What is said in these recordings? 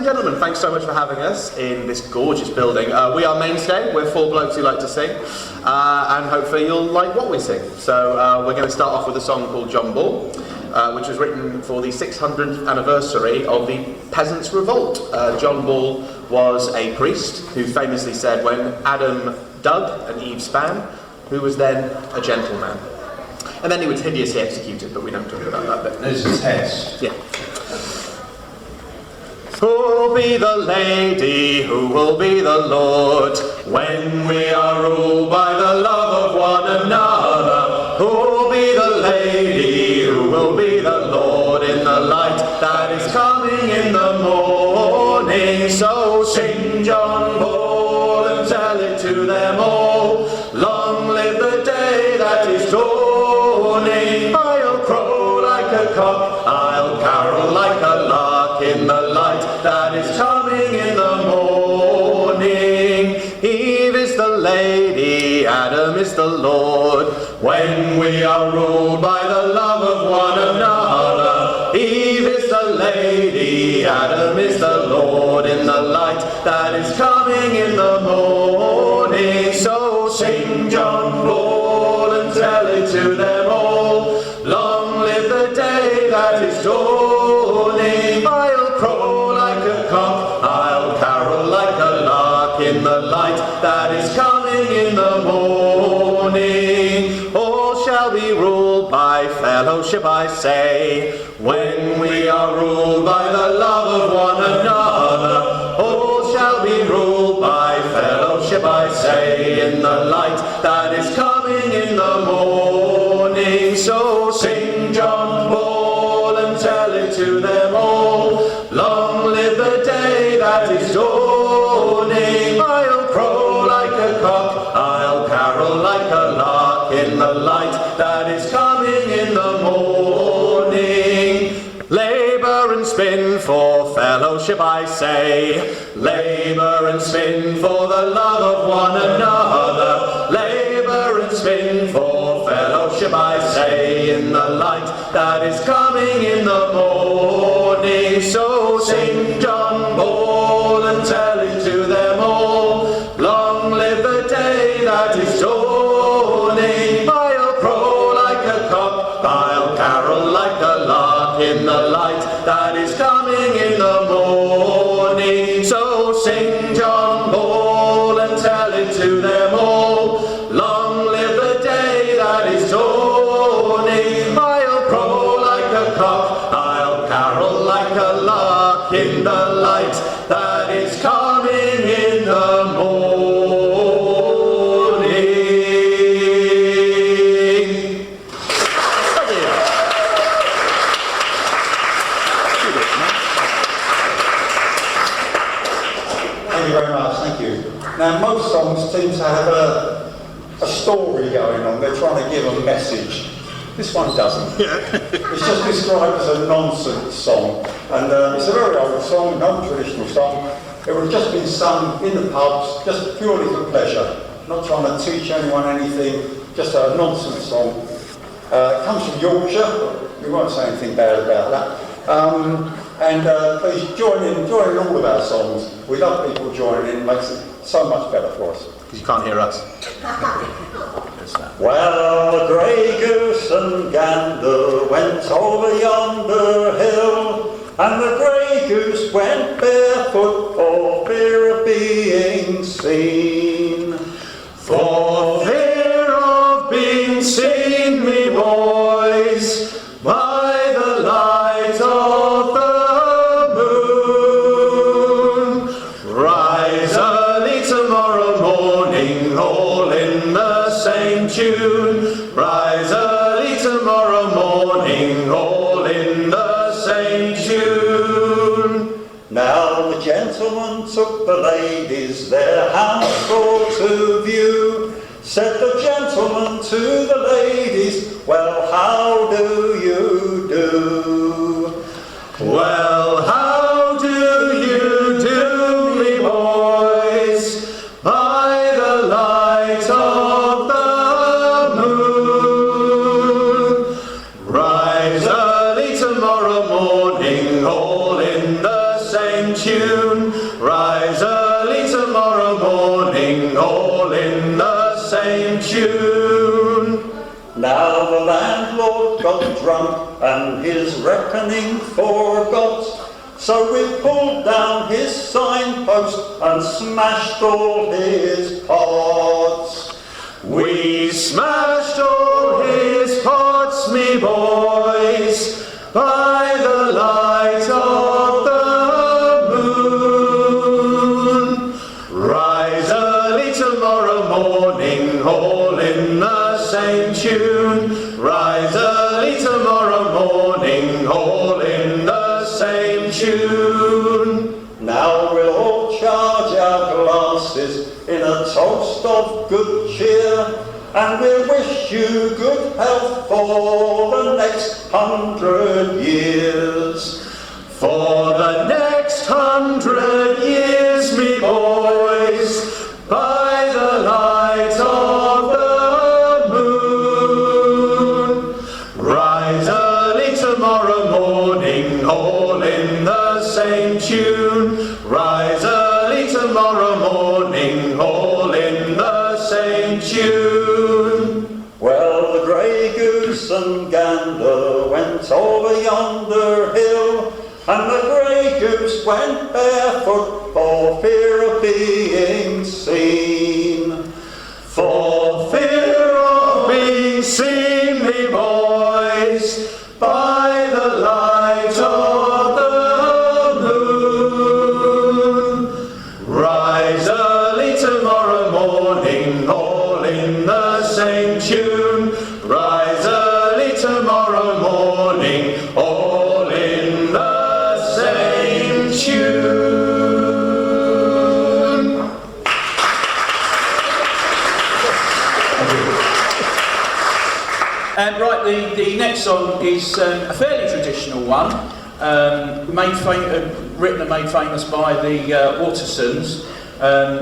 and gentlemen, thanks so much for having us in this gorgeous building. We are Mainstay. We're four blokes who like to sing, and hopefully you'll like what we sing. So we're going to start off with a song called John Bull, which was written for the 600th anniversary of the Peasants' Revolt. John Bull was a priest who famously said, when Adam dug and Eve span, who was then a gentleman. And then he was hideously executed, but we don't talk about that bit. There's a test. Yeah. Who'll be the lady, who will be the lord, when we are ruled by the love of one another? Who'll be the lady, who will be the lord, in the light that is coming in the morning? So sing John Bull and tell it to them all, long live the day that is dawning. I'll crow like a cock, I'll carol like a lark, in the light that is coming in the morning. Eve is the lady, Adam is the Lord, when we are ruled by the love of one another. Eve is the lady, Adam is the Lord, in the light that is coming in the morning. So sing John Bull and tell it to them all, long live the day that is dawning. I'll crow like a cock, I'll carol like a lark, in the light that is coming in the morning. All shall be ruled by fellowship, I say, when we are ruled by the love of one another. All shall be ruled by fellowship, I say, in the light that is coming in the morning. So sing John Bull and tell it to them all, long live the day that is dawning. I'll crow like a cock, I'll carol like a lark, in the light that is coming in the morning. Labour and spin for fellowship, I say, labour and spin for the love of one another. Labour and spin for fellowship, I say, in the light that is coming in the morning. So sing John Bull and tell it to them all, long live the day that is dawning. I'll crow like a cock, I'll carol like a lark, in the light that is coming in the morning. So sing John Bull and tell it to them all, long live the day that is dawning. I'll crow like a cock, I'll carol like a lark, in the light that is coming in the morning. Thank you very much, thank you. Now, most songs seem to have a story going on. They're trying to give a message. This one doesn't. It's just described as a nonsense song. And it's a very old song, non-traditional song. It would have just been sung in the pubs, just purely for pleasure. Not trying to teach anyone anything, just a nonsense song. It comes from Yorkshire. We won't say anything bad about that. Please join in all of our songs. We love people joining in, it makes it so much better for us. Because you can't hear us. Well, a grey goose and gander went over yonder hill, and the grey goose went barefoot for fear of being seen. For fear of being seen, me boys, by the light of the moon. Rise early tomorrow morning, all in the same tune. Rise early tomorrow morning, all in the same tune. Now the gentleman took the ladies their hands for to view. Said the gentleman to the ladies, well, how do you do? Well, how do you do, me boys, by the light of the moon? Rise early tomorrow morning, all in the same same tune. Rise early tomorrow morning, all in the same tune. Now the landlord got drunk and his reckoning forgot. So we pulled down his signpost and smashed all his pots. We smashed all his pots, me boys, by the light of the moon. Rise early tomorrow morning, all in the same tune. Rise early tomorrow morning, all in the same tune. Now we'll all charge our glasses in a toast of good cheer, and we'll wish you good health for the next 100 years. For the next 100 years, me boys, by the light of the moon. Rise early tomorrow morning, all in the same tune. Rise early tomorrow morning, all in the same tune. Well, the grey goose and gander went over yonder hill, and the grey goose went barefoot for fear of being seen. For fear of being seen, me boys, by the light of the moon. Rise early tomorrow morning, all in the same tune. Rise early tomorrow morning, all in the same tune. Right, the next song is a fairly traditional one, written and made famous by the Watersons,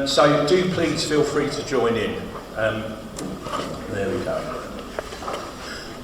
so do please feel free to join in. There we go.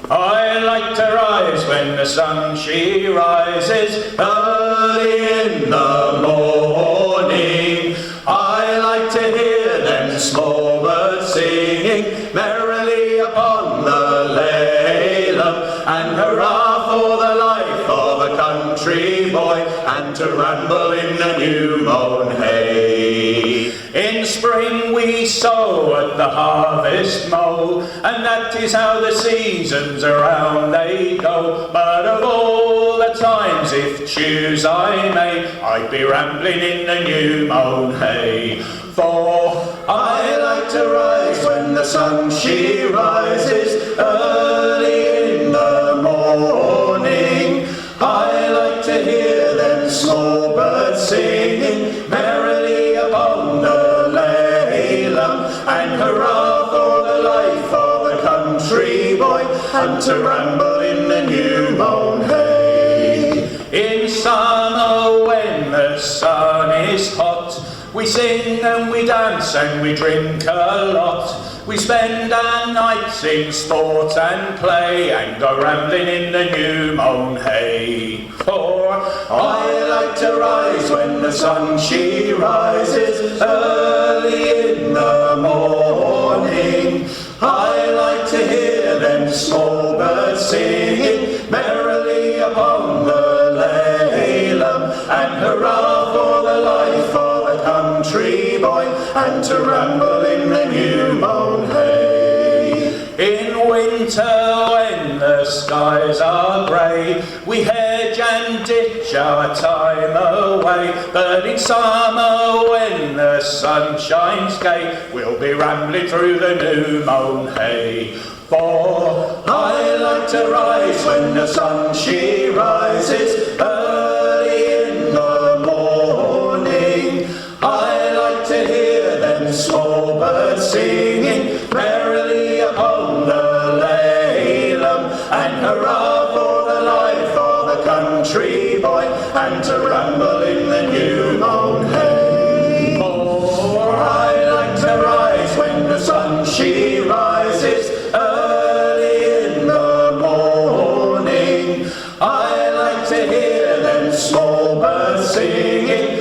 I like to rise when the sun she rises Early in the morning, I like to hear them small birds singing merrily upon the laylam, and hurrah for the life of a country boy, and to ramble in the new mown hay. In spring we sow at the harvest mow, and that is how the seasons around they go. But of all the times, if choose I may, I'd be rambling in the new mown hay. For I like to rise when the sun she rises early in the morning. I like to hear them small birds singing merrily upon the laylam, and hurrah for the life of a country boy, and to ramble in the new mown hay. in summer when the sun is hot, we sing and we dance and we drink a lot. We spend our nights in sport and play, and go rambling in the new mown hay. For I like to rise when the sun she rises early in the morning. I like to hear them small birds singing merrily upon the laylam, and hurrah for the life of a country boy, and to ramble in the new mown hay. in winter when the skies are grey, we hedge and ditch our time away. But in summer when the sun shines gay, we'll be rambling through the new mown hay. For I like to rise when the sun she rises early in the morning. I like to hear them small birds singing merrily upon the laylam, and hurrah for the life of a country boy, and to ramble in the new mown hay. For I like to rise when the sun she rises early in the morning. I like to hear them small birds singing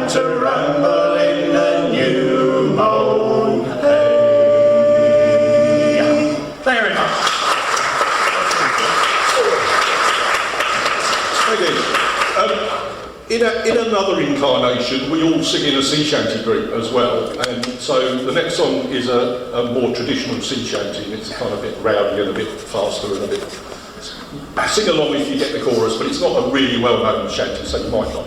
and to ramble in the new mown hay. Thank you very much. Thank you. In another incarnation, we all sing in a sea shanty group as well, and so the next song is a more traditional sea shanty, and it's kind of a bit rowdy and a bit faster and a bit... Sing along if you get the chorus, but it's not a really well-known shanty, so you might not.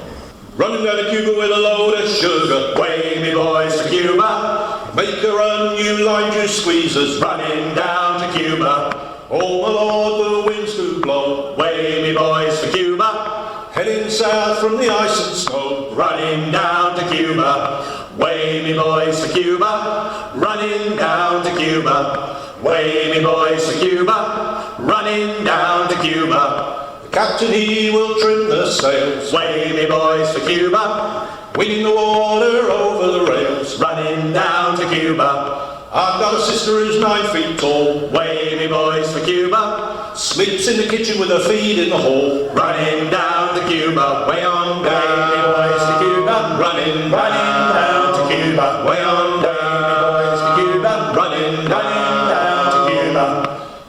Running down to Cuba with a load of sugar, Way me boys to Cuba, make her run, you lime juice squeezers, running down to Cuba. oh my lord, the winds do blow, Way me boys to Cuba, heading south from the ice and snow, running down to Cuba. Way me boys to Cuba, running down to Cuba. Way me boys to Cuba, running down to Cuba. the captain he will trim the sails, Way me boys to Cuba, winning the water over the rails. running down to Cuba. I've got a sister who's 9 feet tall, Way me boys to Cuba, sleeps in the kitchen with her feet in the hall, running down to Cuba. Way on down. Way me boys to Cuba, running down to Cuba. Way on down. Way me boys to Cuba, running down to Cuba.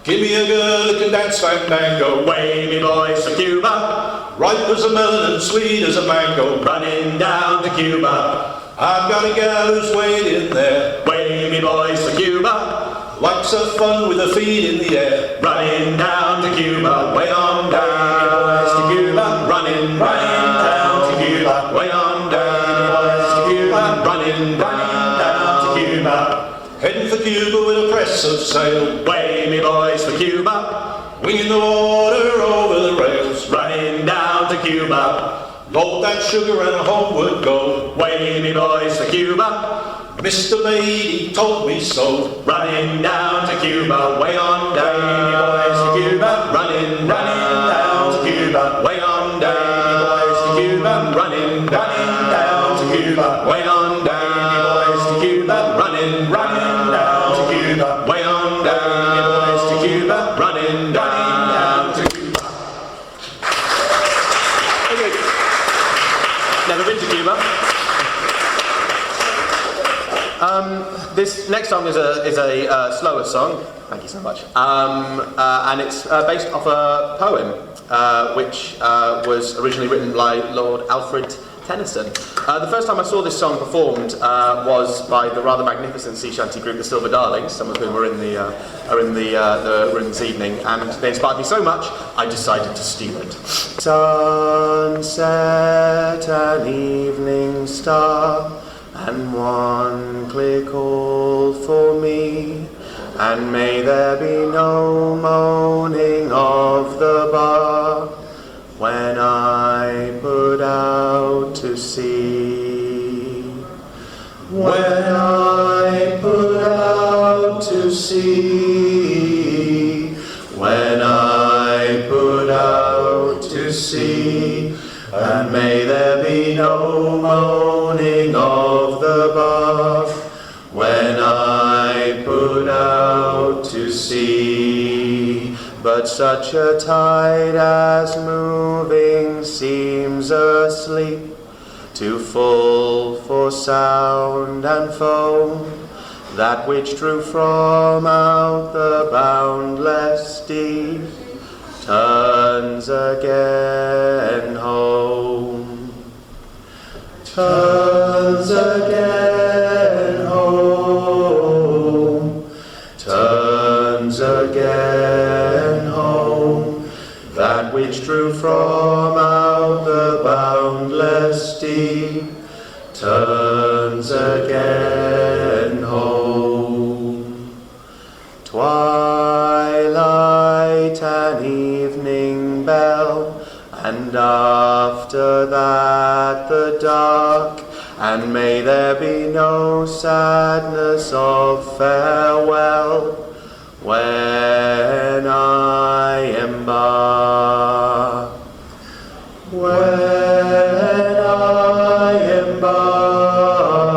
Give me a girl who can dance fandango, Way me boys to Cuba, ripe as a melon and sweet as a mango. running down to Cuba. I've got a gal who's waiting there, Way me boys to Cuba, likes her fun with her feet in the air, running down to Cuba. Way on down. Way me boys to Cuba, running down to Cuba. Way on down. Way me boys to Cuba, running down to Cuba. heading for Cuba with a press of sail, Way me boys to Cuba, winging the water over the rails. running down to Cuba. Load that sugar and homeward go, Way me boys to Cuba, Mr. Maid, he told me so. running down to Cuba. Way on down. Way me boys to Cuba, running down to Cuba. Way on down. Way me boys to Cuba, running down to Cuba. Way on down. Way me boys to Cuba, running down to Cuba. Way on down. Way me boys to Cuba, running down to Cuba. Never been to Cuba. This next song is a slower song. Thank you so much. And it's based off a poem which was originally written by Lord Alfred Tennyson. The first time I saw this song performed was by the rather magnificent sea shanty group, the Silver Darlings, some of whom are in the room this evening, and they inspired me so much I decided to steal it. Sunset, an evening star, and one clear call for me, and may there be no moaning of the bar when I put out to sea. When I put out to sea. When I put out to sea. And may there be no moaning of the bar when I put out to sea. But such a tide as moving seems asleep, too full for sound and foam, that which drew from out the boundless deep turns again home. Turns again home. Turns again home. That which drew from out the boundless deep turns again home. Twilight and evening bell, and after that the dark, and may there be no sadness of farewell when I embark. When I embark.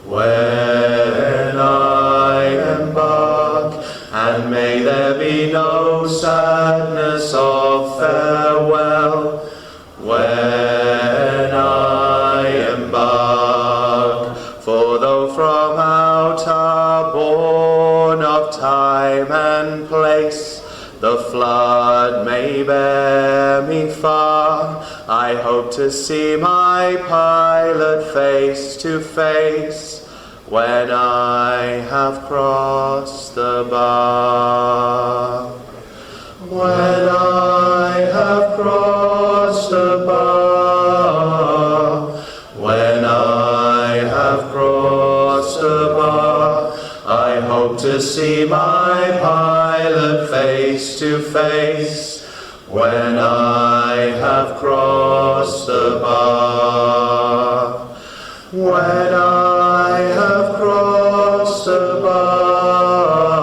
When I embark. And may there be no sadness of farewell when I of time and place. The flood may bear me far. I hope to see my pilot face to face when I have crossed the bar. When I have crossed the bar. When I have crossed the bar. I hope to see my pilot face to face when I have crossed the bar. When I have crossed the bar.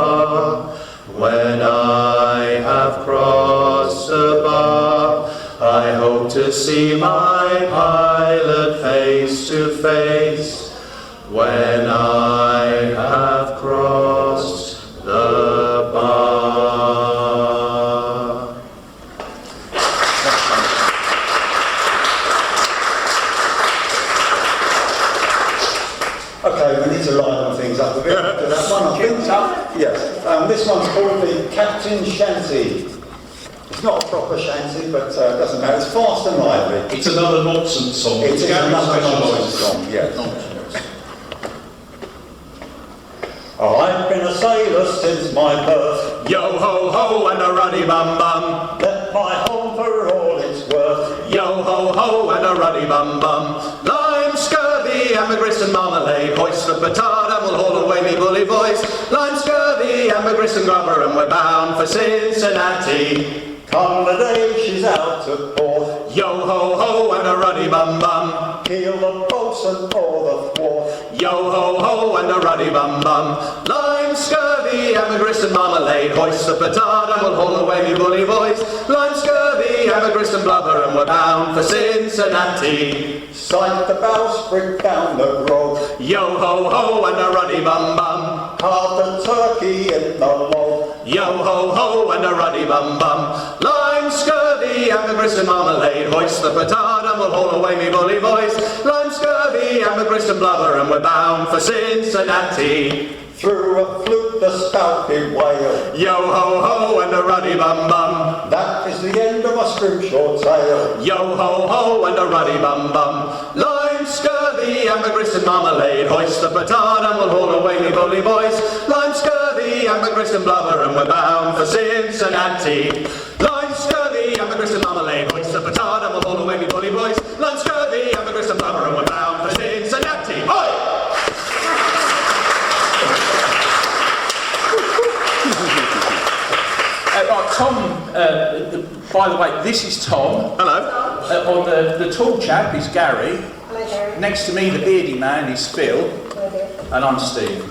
When I have crossed the bar. I hope to see my pilot face to face when I have crossed the bar. Okay, we need to liven things up a bit. After that one, I think. Yes. This one's called the Captain Shanty. It's not a proper shanty, but it doesn't matter. It's fast and lively. It's another nonsense song. It is another nonsense song, yes. Oh, I've been a sailor since my birth. Yo ho ho and a ruddy bum bum. Left my home for all it's worth. Yo ho ho and a ruddy bum bum. Lime, scurvy, ambergris and marmalade. Hoist the petard and we'll haul away me bully boys. Lime, scurvy, ambergris and grubber and we're bound for Cincinnati. Come the day she's out of port. Yo ho ho and a ruddy bum bum. Heel the boatswain or the thwart. Yo ho ho and a ruddy bum bum. Lime, scurvy, ambergris and marmalade. Hoist the petard and we'll haul away me bully boys. Lime, scurvy, ambergris and blubber and we're bound for Cincinnati. Sight the bowsprit down the grog. Yo ho ho and a ruddy bum bum. Carve the turkey in the log. Yo ho ho and a ruddy bum bum. Lime, scurvy, ambergris and marmalade. Hoist the petard and we'll haul away me bully boys. Lime, scurvy, ambergris and blubber and we're bound for Cincinnati. Through a flute the spout did wail. Yo ho ho and a ruddy bum bum. That is the end of my scrimshaw tale. Yo ho ho and a ruddy bum bum. Lime, scurvy, ambergris and marmalade. Hoist the petard and we'll haul away me bully boys. Lime, scurvy, ambergris and blubber and we're bound for Cincinnati. Lime, scurvy, ambergris and marmalade. Hoist the petard and we'll haul away me bully boys. Lime, scurvy, ambergris and blubber and we're bound for Cincinnati. Oi! Tom, by the way, this is Tom. Hello. On the tall chap is Gary. Hello, Gary. Next to me, the beardy man is Phil. Hello, dear. And I'm Steve.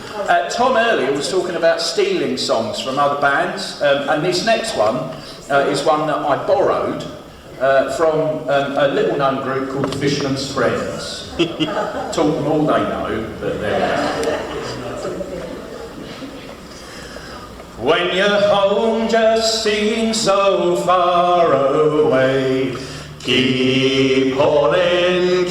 Tom earlier was talking about stealing songs from other bands, and this next one is one that I borrowed from a little-known group called Fisherman's Friends. Taught them all they know, but there we go. When you're home just seems so far away, keep hauling,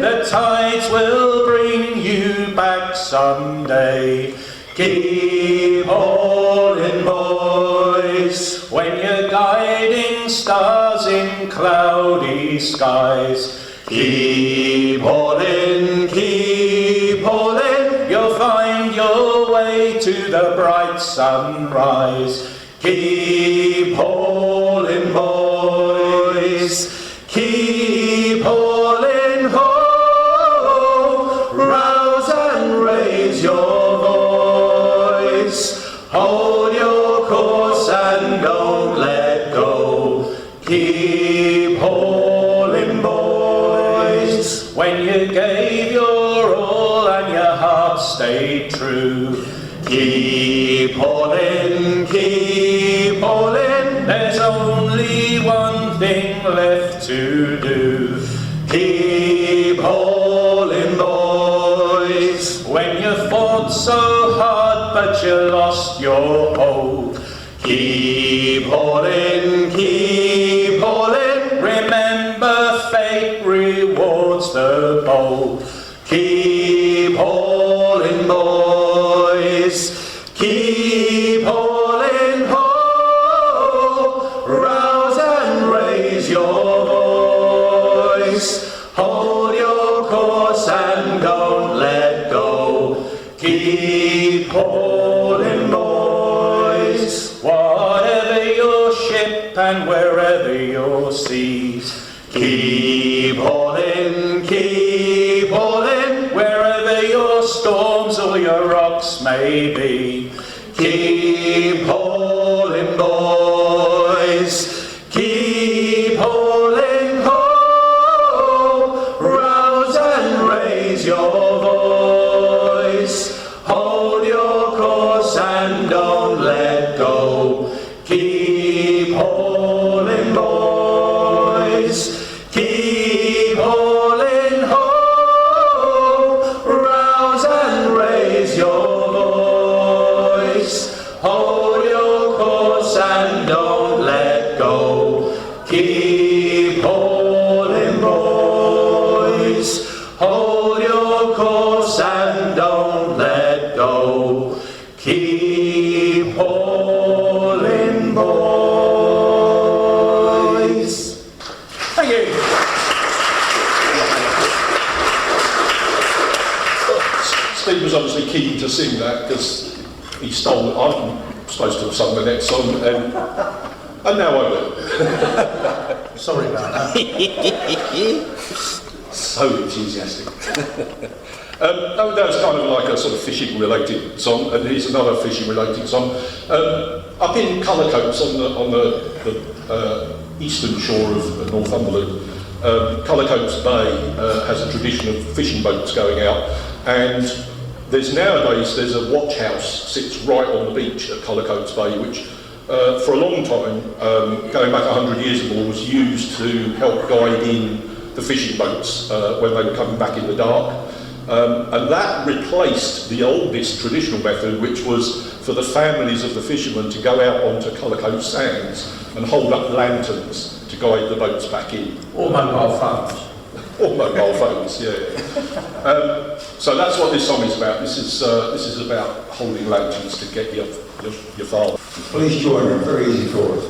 the tides will bring you back someday. Keep hauling, boys, when you're guiding stars in cloudy skies. Keep hauling, you'll find your way to the bright sunrise. Keep hauling, boys, keep hauling, ho! Rouse and raise your voice. Hold your course and don't let go. Keep hauling, boys. When you gave your all and your heart stayed true. Keep hauling, there's only one thing left to do. Keep hauling, boys. When you fought so hard but you lost your hold. Keep hauling, remember fate rewards the bold. Keep hauling, boys. Keep hauling ho, rouse and raise your voice. Hold your course and don't let go. Keep hauling, boys. Whatever your ship and wherever your seas, Keep hauling, wherever your storms or your rocks may be. keep hauling, boys. Keep hauling ho, rouse and raise your voice. Hold your course and don't let go. Keep hauling, boys. Keep hauling ho, rouse and raise your voice. Hold your course and don't let go. Keep hauling, boys. Hold your course and don't let go. Keep hauling, boys. Thank you. Steve was obviously keen to sing that because he stole it. I'm supposed to have sung the next song, and now I will. Sorry about that. So enthusiastic. That was kind of like a sort of fishing-related song, and here's another fishing-related song. Up in Cullercoats on the eastern shore of Northumberland, Cullercoats Bay has a tradition of fishing boats going out, and there's a watch house sits right on the beach at Cullercoats Bay, which for a long time, going back 100 years or more, was used to help guide in the fishing boats when they were coming back in the dark. And that replaced the oldest traditional method, which was for the families of the fishermen to go out onto Cullercoats sands and hold up lanterns to guide the boats back in. Or mobile phones. Or mobile phones, yeah. So that's what this song is about. This is about holding lanterns to get your father. Please join me, very easy chorus.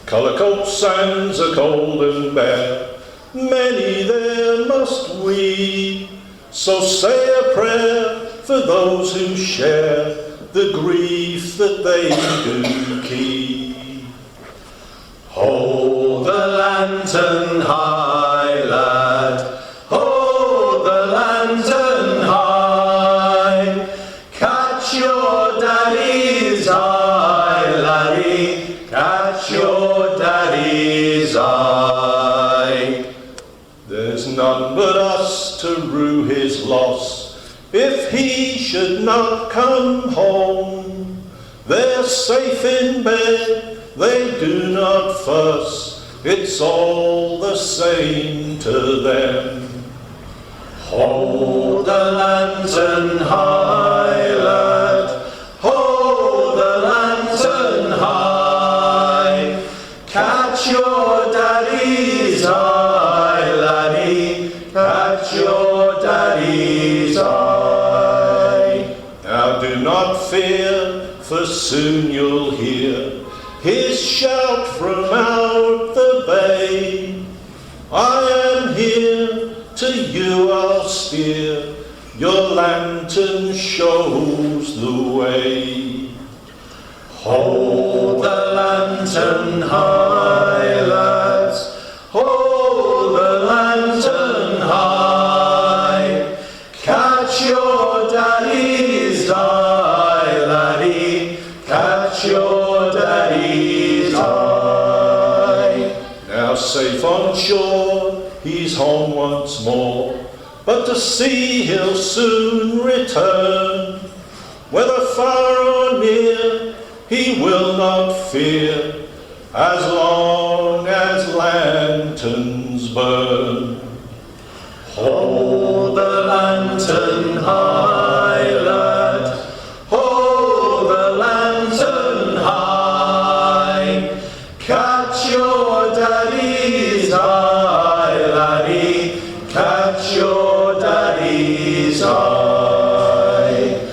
Cullercoats sands are cold and bare, many there must we, so say a prayer for those who share the grief that they do keep. Hold the lantern high, lad. Hold the lantern high. Catch your daddy's eye, laddie. Catch your daddy's eye. There's none but us to rue his loss. If he should not come home, they're safe in bed, they do not fuss, it's all the same to them. Hold the lantern high, lad. Hold the lantern high. Catch your daddy's eye, laddie. Catch your daddy's eye. Now do not fear, for soon you'll hear his shout from out the bay. I am here, to you I'll steer, your lantern shows the way. Hold the lantern high, lads. Hold the lantern high. Catch your daddy's eye, laddie. Catch your daddy's eye. Now safe on shore, he's home once more, but to sea he'll soon return. Whether far or near, he will not fear, as long as lanterns burn. Hold the lantern high, lad. Hold the lantern high. Catch your daddy's eye, laddie. Catch your daddy's eye.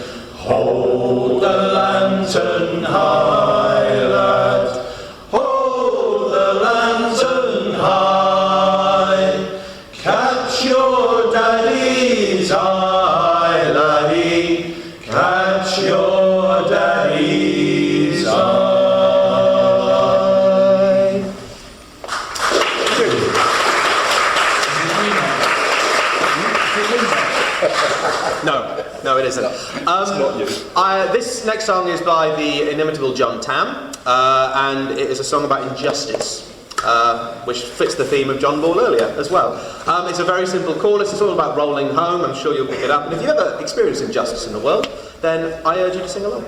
catch your daddy's eye. No, it isn't. This next song is by the inimitable John Tam, and it is a song about injustice, which fits the theme of John Ball earlier as well. It's a very simple chorus. It's all about rolling home. I'm sure you'll pick it up. And if you've ever experienced injustice in the world, then I urge you to sing along.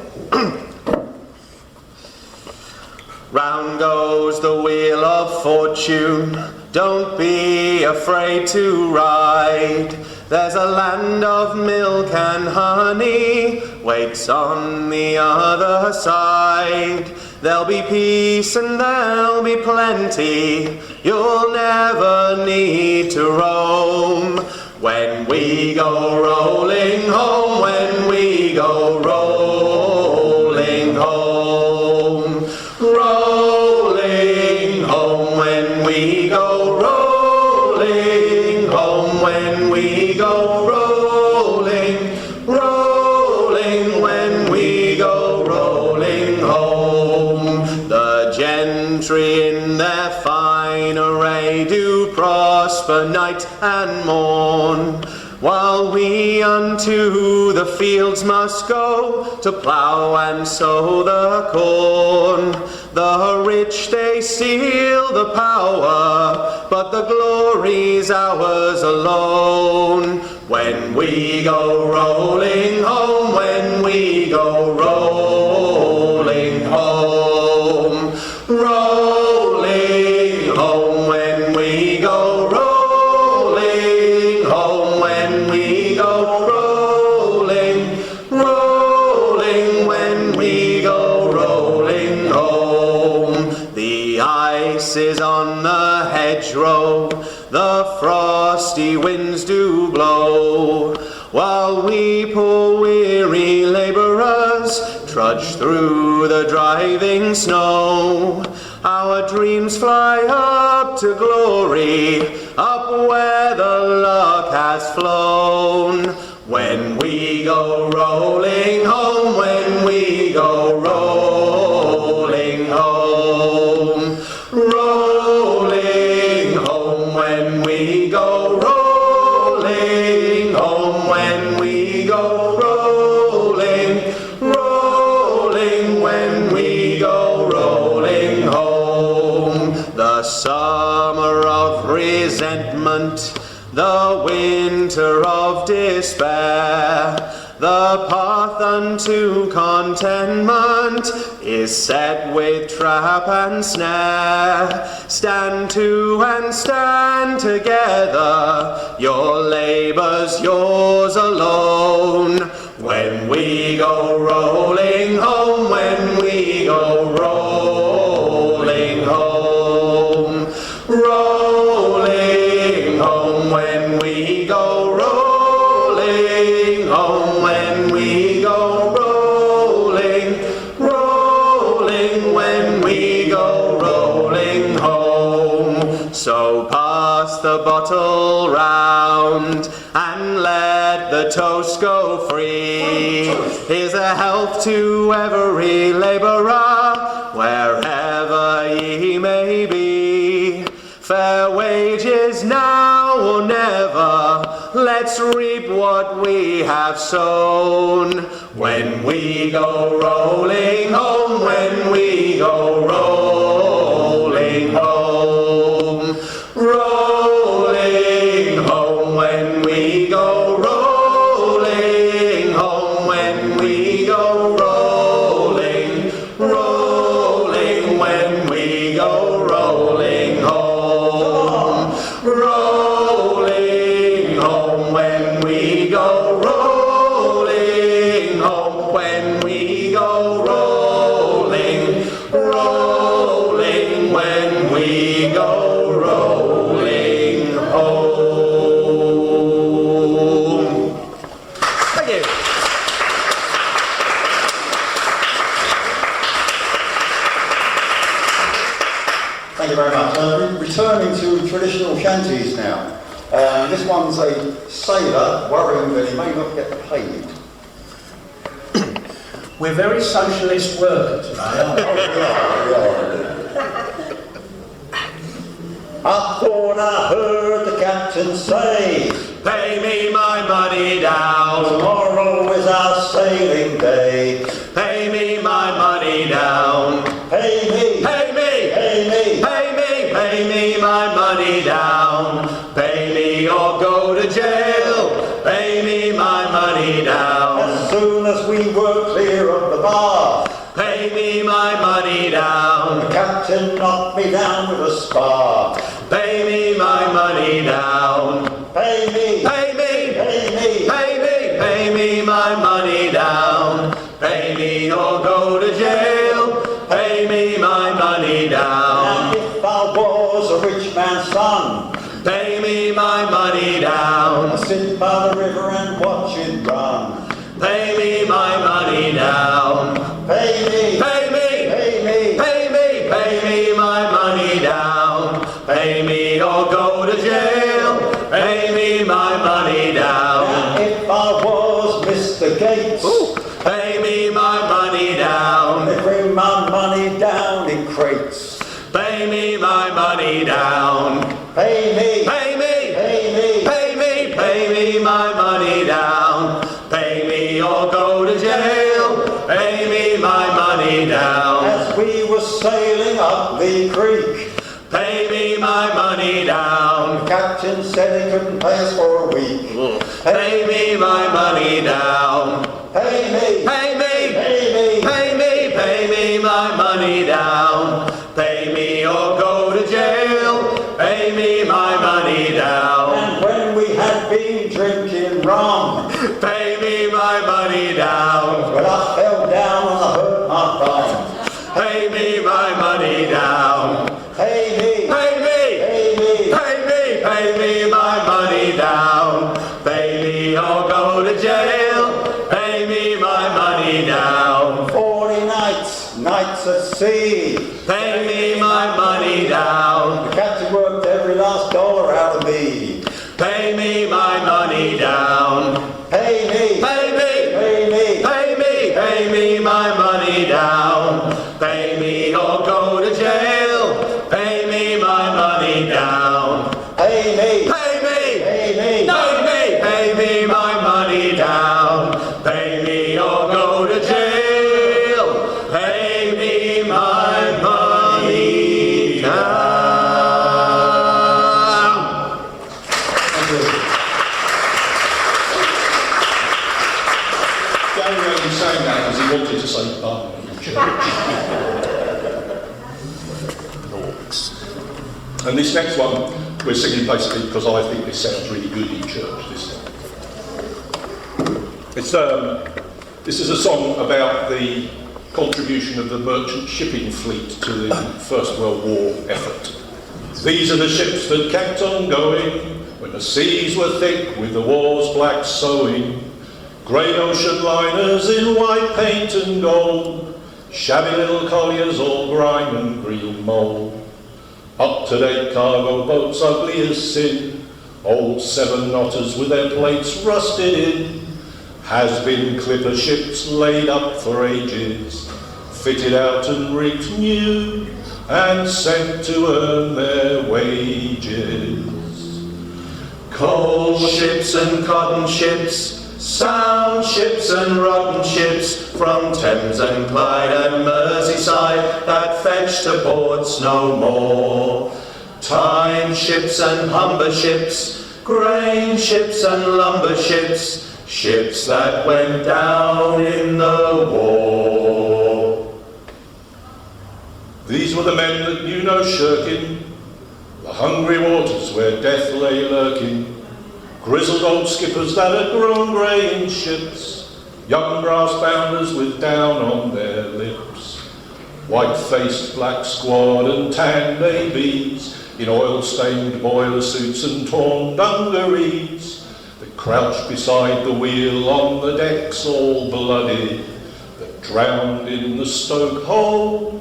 Round goes the wheel of fortune, don't be afraid to ride. There's a land of milk and honey waits on the other side. There'll be peace and there'll be plenty, you'll never need to roam. When we go rolling home, when we go rolling home, rolling home, when we go rolling home, when we go rolling, rolling, when we go rolling home. The gentry in their fine array do prosper night and morn, while we unto the fields must go to plough and sow the corn. The rich they steal the power, but the glory's ours alone. When we go rolling home, when we go rolling home, rolling home, when we go rolling home, when we go rolling, rolling, when we go rolling home. The ice is on the hedgerow, the frosty winds do blow, while we poor weary labourers trudge through the driving snow. Our dreams fly up to glory, up where the lark has flown. When we go rolling home, when we go rolling home, rolling home, when we go rolling home, when we go rolling, rolling, when we go rolling home. The summer of resentment, the winter of despair, the path unto contentment is set with trap and snare. Stand to and stand together, your labour's yours alone. When we go rolling home, when we go rolling home, rolling home, when we go rolling home, when we go rolling, rolling, when we go rolling home. So pass the bottle round and let the toast go free. Here's a health to every labourer, wherever ye may be. Fair wages now or never, let's reap what we have sown. When we go rolling home, when we go rolling home, rolling home, when we go rolling home, when we go rolling, rolling, when we go rolling home, rolling home, when we go rolling home, when we go rolling, rolling, when we go rolling home. Thank you. Thank you very much. Returning to traditional shanties now. This one's a sailor worrying that he may not get paid. We're very socialist work today, aren't we? I thought I heard the captain say, Pay me my money down. tomorrow is our sailing day. Pay me my money down. Pay me, Pay me. pay me. Pay me my money down. Pay me or go to jail. Pay me my money down. As soon as we were clear of the bar, Pay me my money down. the captain knocked me down with a spar. Pay me my money down. Pay me, Pay me. pay me. Pay me my money down. Pay me or go to jail. Pay me my money down. And if I was a rich man's son, Pay me my money down. I'd sit by the river and watch it run. Pay me my money down. Pay me, Pay me. pay me. Pay me my money down. Pay me or go to jail. Pay me my money down. And if I was Mr. Gates, Pay me my money down. they bring my money down in crates. Pay me my money down. Pay me, Pay me. pay me. Pay me my money down. Pay me or go to jail. Pay me my money down. As we were sailing up the creek, Pay me my money down. the captain said he couldn't pay us for a week. Pay me my money down. Pay me, Pay me. pay me. Pay me my money down. Pay me or go to jail. Pay me my money down. And when we had been drinking rum, Pay me my money down. well, I fell down and I hurt my thumb. Pay me my money down. Pay me, Pay me. pay me. Pay me my money down. Pay me or go to jail. Pay me my money down. 40 nights at sea. Pay me my money down. The captain worked every last dollar out of me. Pay me my money down. Pay me, Pay me. pay me. Pay me my money down. Pay me or go to jail. Pay me my money down. Pay me, Pay me. pay me. Pay me my money down. Pay me or go to jail. Pay me my money down. Gary only sang that because he wanted to say bum in church. And this next one we're singing basically because I think this sounds really good in church. This is a song about the contribution of the merchant shipping fleet to the First World War effort. These are the ships that kept on going when the seas were thick with the war's black sowing. Great ocean liners in white paint and gold, shabby little colliers all grime and green mould. Up-to-date cargo boats ugly as sin, old seven-knotters with their plates rusted in, has-been clipper ships laid up for ages, fitted out and rigged new, and sent to earn their wages. Coal ships and cotton ships, sound ships and rotten ships, from Thames and Clyde and Merseyside, that fetch to ports no more. Time ships and humber ships, grain ships and lumber ships, ships that went down in the war. These were the men that knew no shirking, the hungry waters where death lay lurking, grizzled old skippers that had grown grey in ships, young brass bounders with down on their lips, white-faced black squad and tan babies in oil-stained boiler suits and torn dungarees that crouched beside the wheel on the decks all bloody, that drowned in the stoke hold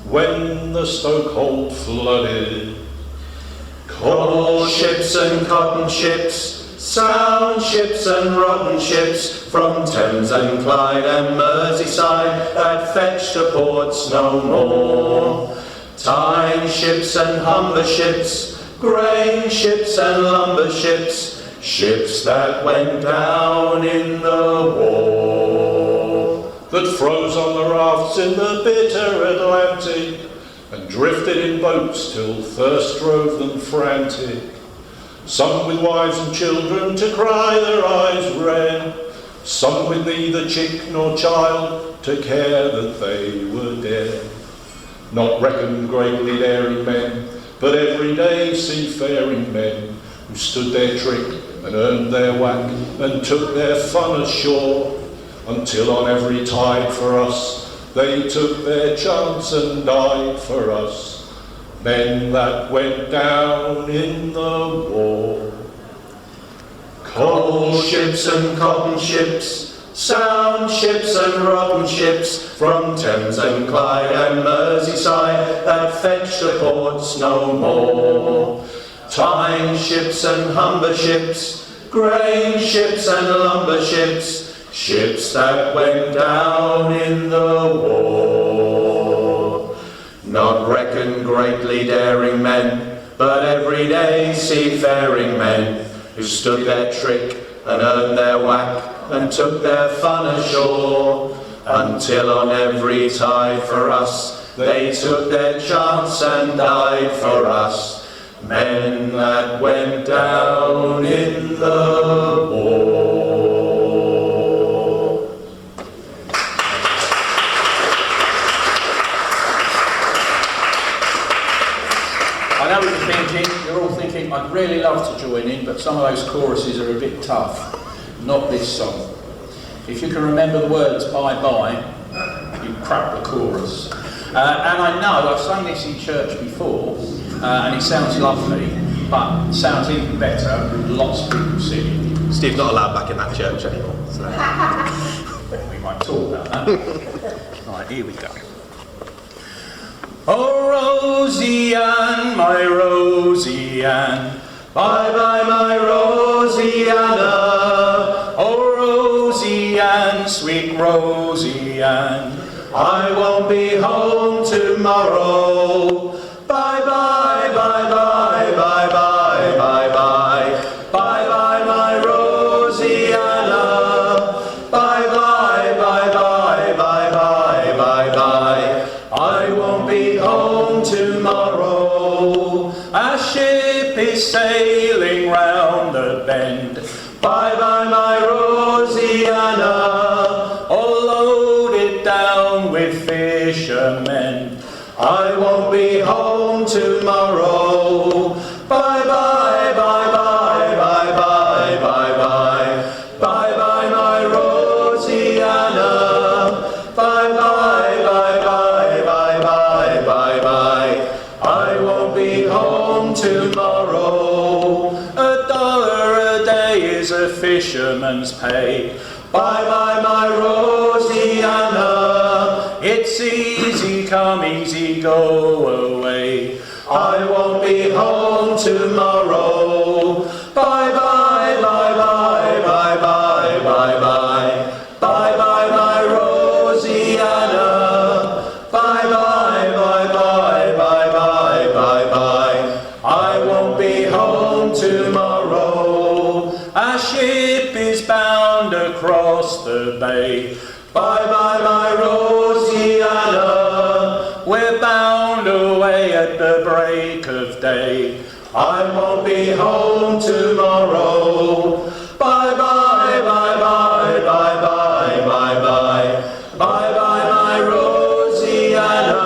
when the stoke hold flooded. Coal ships and cotton ships, Sound ships and rotten ships from Thames and Clyde and Merseyside that fetch to ports no more. Tyne ships and Humber ships, grain ships and lumber ships, ships that went down in the war. That froze on the rafts in the bitter Atlantic and drifted in boats till thirst drove them frantic. Some with wives and children to cry their eyes red, some with neither chick nor child to care that they were dead. Not reckoned greatly daring men, but everyday seafaring men, who stood their trick and earned their whack and took their fun ashore, until on every tide for us they took their chance and died for us. Men that went down in the war. Coal ships and cotton ships, sound ships and rotten ships from Thames and Clyde and Merseyside that fetch the ports no more. Tyne ships and Humber ships, grain ships and lumber ships, ships that went down in the war. Not reckoned greatly daring men, but everyday seafaring men, who stood their trick and earned their whack and took their fun ashore, until on every tide for us they took their chance and died for us. Men that went down in the war. I know what you're thinking, you're all thinking, I'd really love to join in, but some of those choruses are a bit tough. Not this song. If you can remember the words bye bye, you crack the chorus. And I know I've sung this in church before, and it sounds lovely, but it sounds even better with lots of people singing. Steve's not allowed back in that church anymore. So. We might talk about that. Right, here we go. Oh, Rosie Ann, my Rosie Ann, Bye bye my Rosianna. oh, Rosie Ann, sweet Rosie Ann, I won't be home tomorrow. Bye bye, bye bye, bye bye, bye bye. Bye bye my Rosianna. Bye bye, bye bye, bye bye, bye bye. I won't be home tomorrow. a ship is sailing round the bend, Bye bye my Rosianna. all loaded down with fishermen. I won't be home tomorrow. Bye bye, bye bye, bye bye, bye bye. Bye bye my Rosianna. Bye bye, bye bye, bye bye, bye bye. I won't be home tomorrow. $1 a day is a fisherman's pay. Bye bye my Rosianna. It's easy come, easy go away. I won't be home tomorrow. Bye bye, bye bye, bye bye, bye bye. Bye bye my Rosianna. Bye bye, bye bye, bye bye, bye bye. I won't be home tomorrow. A ship is bound across the bay. Bye bye my Rosianna. We're bound away at the break of day. I won't be home tomorrow. Bye bye, bye bye, bye bye, bye bye. Bye bye my Rosianna.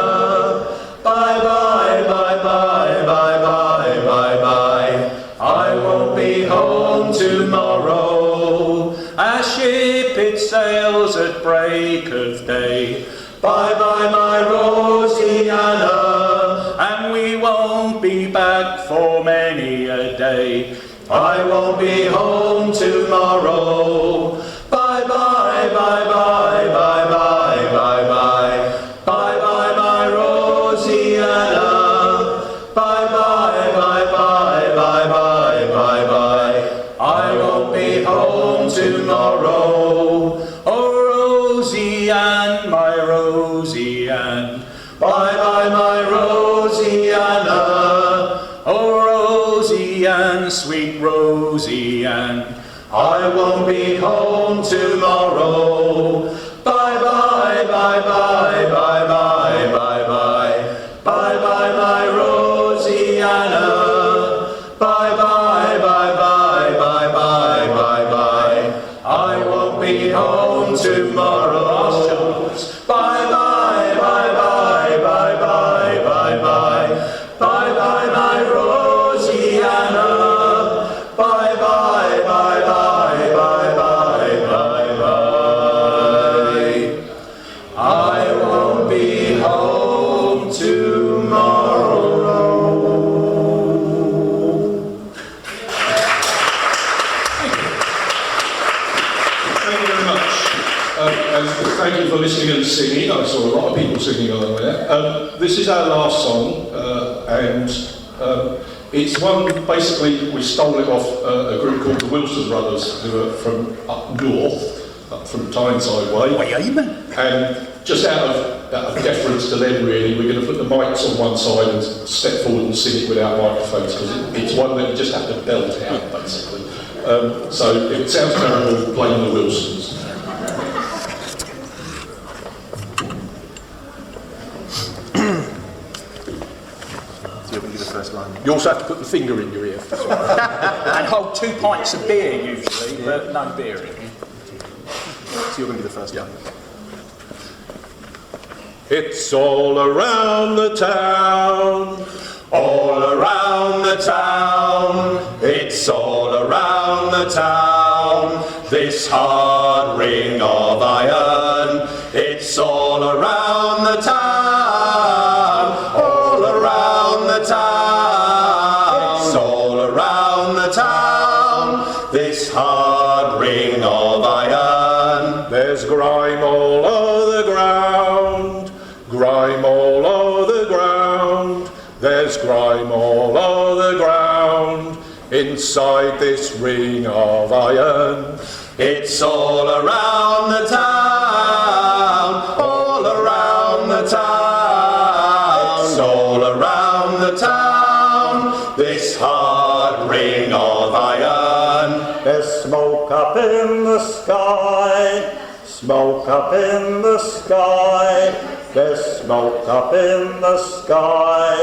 Bye bye, bye bye, bye bye, bye bye. I won't be home tomorrow. A ship it sails at break of day. Bye bye my Rosianna. And we won't be back for many a day. I won't be home tomorrow. Bye bye, bye bye, bye bye, bye bye. Bye bye my Rosianna. Bye bye, bye bye, bye bye, bye bye. I won't Rosie Ann, my Rosie Ann. Bye-bye, my Rosie Anna. Oh, Rosie Ann, sweet Rosie Ann. I won't be home tomorrow. Bye-bye, bye-bye, bye-bye, bye-bye. Bye-bye, my Rosie Anna. Bye-bye, bye-bye, bye-bye, bye-bye. I won't be home tomorrow. Bye-bye, bye-bye, bye-bye, bye-bye. Bye-bye, my Rosie Anna. Bye-bye, bye-bye, bye-bye, bye-bye. I won't be home tomorrow. Thank you very much. And thank you for listening and singing. I saw a lot of people singing along there. This is our last song, and it's one, basically, we stole it off a group called the Wilson Brothers, who are from up north, up from Tyneside way. And just out of deference to them, really, we're going to put the mics on one side and step forward and sing it without microphones, because it's one that you just have to belt out, basically. So if it sounds terrible, blame the Wilsons. You also have to put the finger in your ear. And hold 2 pints of beer usually, but no beer in it. So you're going to be the first one. It's all around the town, All around the town, it's all around the town. This hard ring of iron, it's all around the town. All around the town, it's all around the town. This hard ring of iron. there's grime all over the ground, grime all over the ground. There's grime all over the ground, inside this ring of iron. It's all around the town, all around the town, it's all around the town, this hard ring of iron. There's smoke up in the sky, smoke up in the sky. There's smoke up in the sky,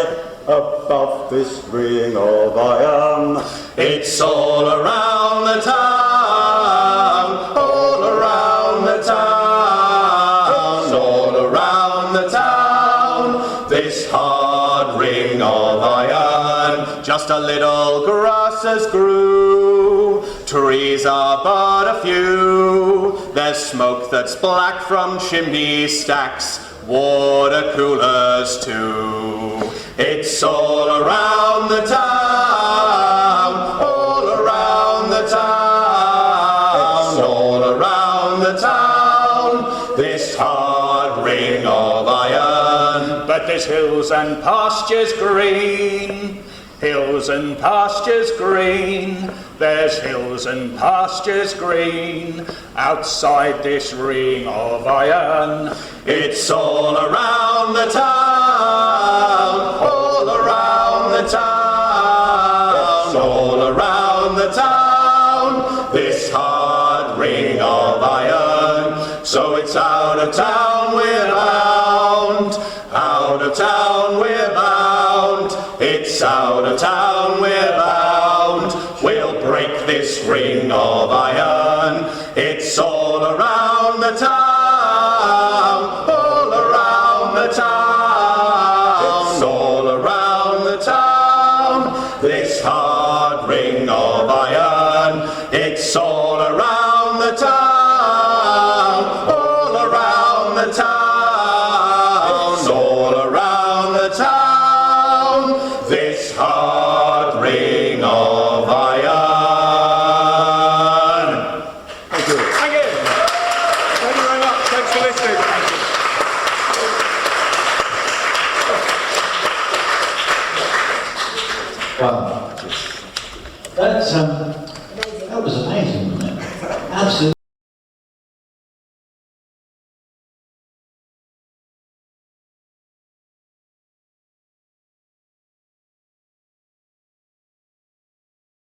above this ring of iron. It's all around the town, all around the town, all around the town, this hard ring of iron. Just a little grass has grew, trees are but a few. There's smoke that's black from chimney stacks, water coolers too. It's all around the town, all around the town, all around the town, this hard ring of iron. But there's hills and pastures green, hills and pastures green. There's hills and pastures green, outside this ring of iron. It's all around the town, all around the town, all around the town, this hard ring of iron. So it's out of town we're bound, out of town we're bound. It's out of town we're bound. We'll break this ring of iron. It's all around the town, all around the town, all around the town, this hard ring of iron. It's all around the town, all around the town, all around the town, this hard ring of iron. Thank you. Thank you. Thank you very much. Thanks for listening. Wow. That was amazing, wasn't it? Absolutely.